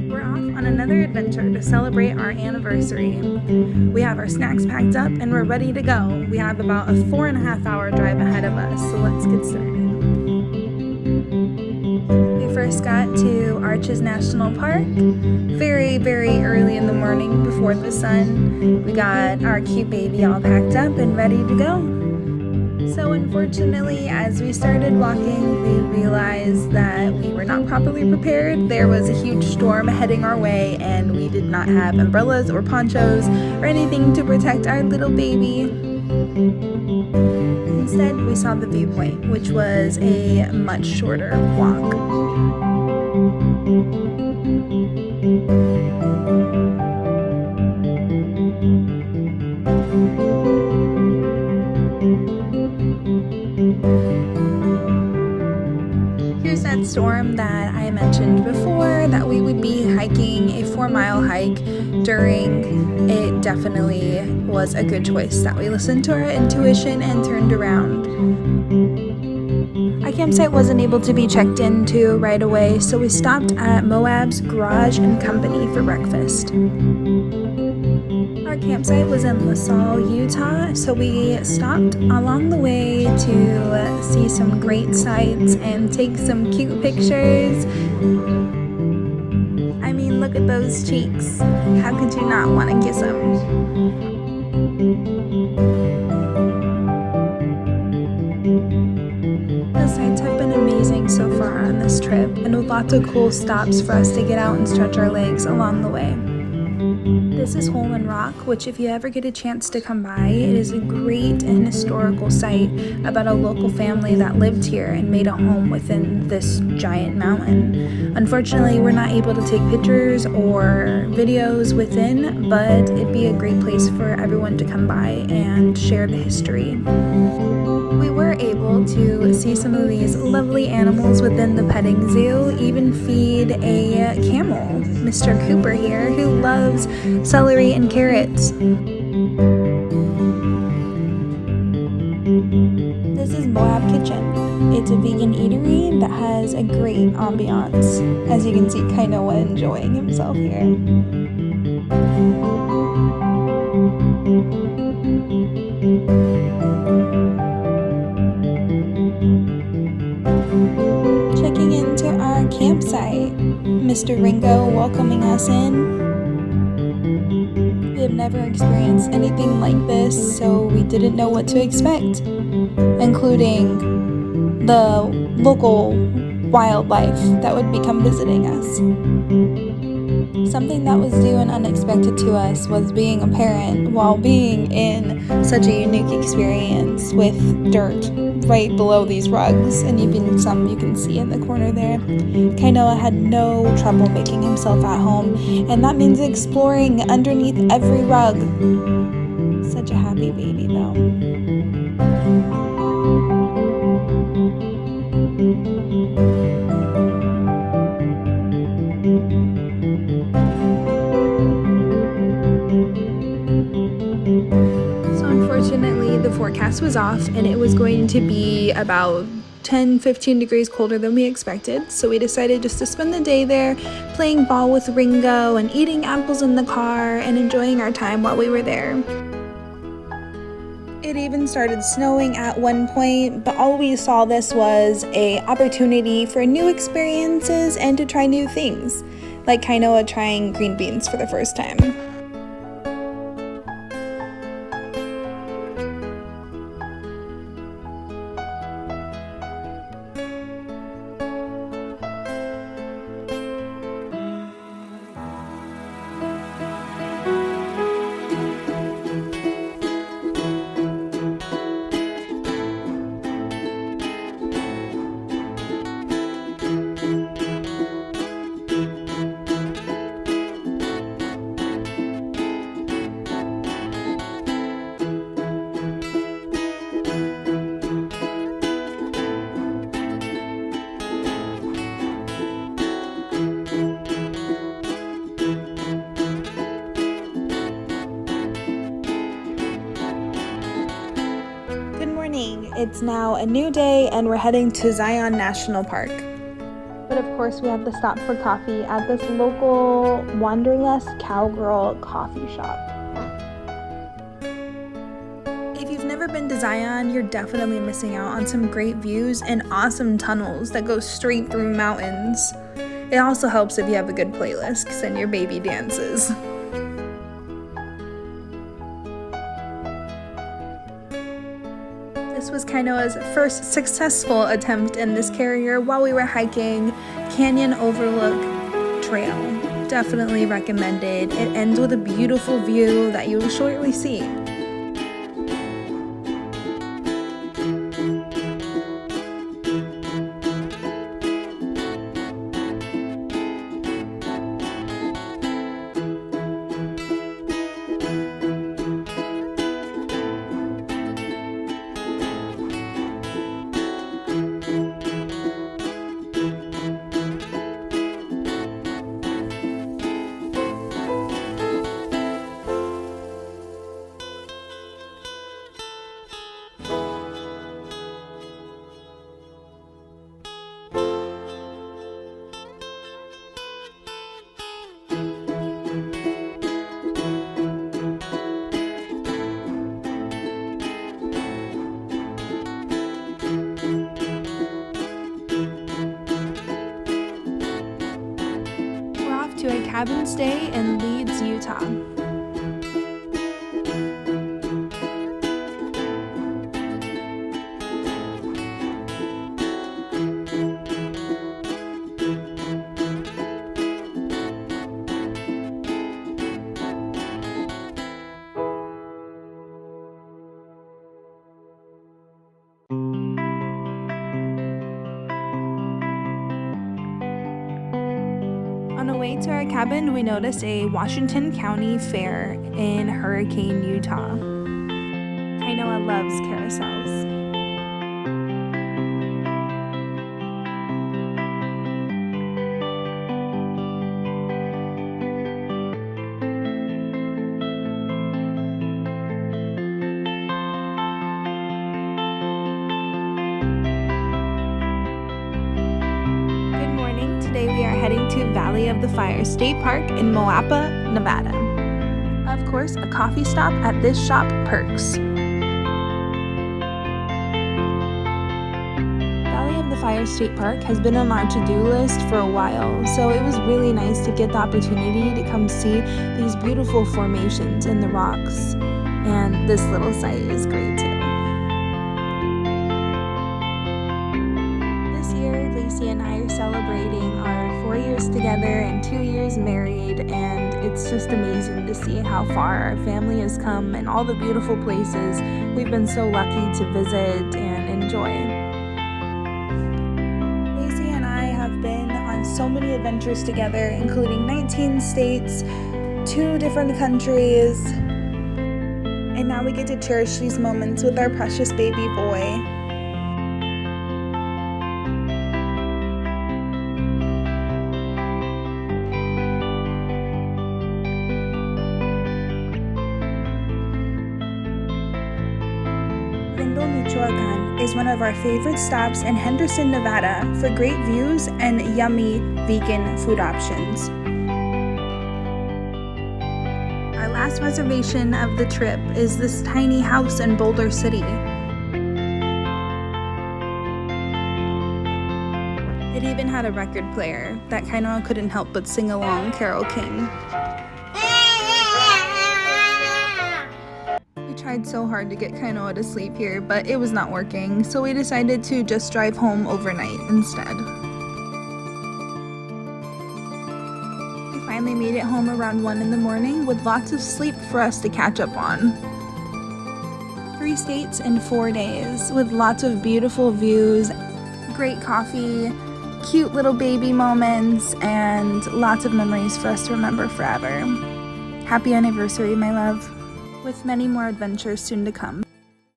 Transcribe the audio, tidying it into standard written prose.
We're off on another adventure to celebrate our anniversary. We have our snacks packed up and we're ready to go. We have about a 4.5 hour drive ahead of us, so let's get started. We first got to Arches National Park very, very early in the morning before the sun. We got our cute baby all packed up and ready to go. So unfortunately, as we started walking, we realized that we were not properly prepared. There was a huge storm heading our way and we did not have umbrellas or ponchos or anything to protect our little baby. Instead, we saw the viewpoint, which was a much shorter walk. Here's that storm that I mentioned before that we would be hiking a 4-mile hike during. It definitely was a good choice that we listened to our intuition and turned around. Our campsite wasn't able to be checked into right away, so we stopped at Moab's Garage and Company for breakfast. Our campsite was in LaSalle, Utah, so we stopped along the way to see some great sights and take some cute pictures. I mean, look at those cheeks. How could you not want to kiss them? The sights have been amazing so far on this trip, and with lots of cool stops for us to get out and stretch our legs along the way. This is Holman Rock, which if you ever get a chance to come by, it is a great and historical site about a local family that lived here and made a home within this giant mountain. Unfortunately, we're not able to take pictures or videos within, but it'd be a great place for everyone to come by and share the history. We were able to see some of these lovely animals within the petting zoo, even feed a camel, Mr. Cooper here, who loves celery and carrots. This is Moab Kitchen. It's a vegan eatery that has a great ambiance. As you can see, Kainoa enjoying himself here. Checking into our campsite, Mr. Ringo welcoming us in. We have never experienced anything like this, so we didn't know what to expect, including the local wildlife that would become visiting us. Something that was new and unexpected to us was being a parent while being in such a unique experience with dirt right below these rugs, and even some you can see in the corner there. Kainoa had no trouble making himself at home, and that means exploring underneath every rug. Such a happy baby though. Unfortunately, the forecast was off and it was going to be about 10-15 degrees colder than we expected, so we decided just to spend the day there playing ball with Ringo and eating apples in the car and enjoying our time while we were there. It even started snowing at one point, but all we saw this was an opportunity for new experiences and to try new things, like Kainoa trying green beans for the first time. It's now a new day and we're heading to Zion National Park. But of course, we had to stop for coffee at this local Wanderlust Cowgirl coffee shop. If you've never been to Zion, you're definitely missing out on some great views and awesome tunnels that go straight through mountains. It also helps if you have a good playlist and your baby dances. This was Kainoa's first successful attempt in this carrier while we were hiking Canyon Overlook Trail. Definitely recommended. It ends with a beautiful view that you will shortly see. To a cabin stay in Leeds, Utah. On the way to our cabin, we noticed a Washington County Fair in Hurricane, Utah. Kainoa loves carousels. Today we are heading to Valley of the Fire State Park in Moapa, Nevada. Of course, a coffee stop at this shop, Perks. Valley of the Fire State Park has been on our to-do list for a while, so it was really nice to get the opportunity to come see these beautiful formations in the rocks. And this little site is great too. Lacey and I are celebrating our 4 years together and 2 years married, and it's just amazing to see how far our family has come and all the beautiful places we've been so lucky to visit and enjoy. Lacey and I have been on so many adventures together, including 19 states, 2 different countries, and now we get to cherish these moments with our precious baby boy. Michoacan is one of our favorite stops in Henderson, Nevada for great views and yummy vegan food options. Our last reservation of the trip is this tiny house in Boulder City. It even had a record player that Kainoa couldn't help but sing along Carole King. Tried so hard to get Kainoa to sleep here, but it was not working, so we decided to just drive home overnight instead. We finally made it home around 1 in the morning with lots of sleep for us to catch up on. 3 states in 4 days with lots of beautiful views, great coffee, cute little baby moments, and lots of memories for us to remember forever. Happy anniversary, my love. With many more adventures soon to come.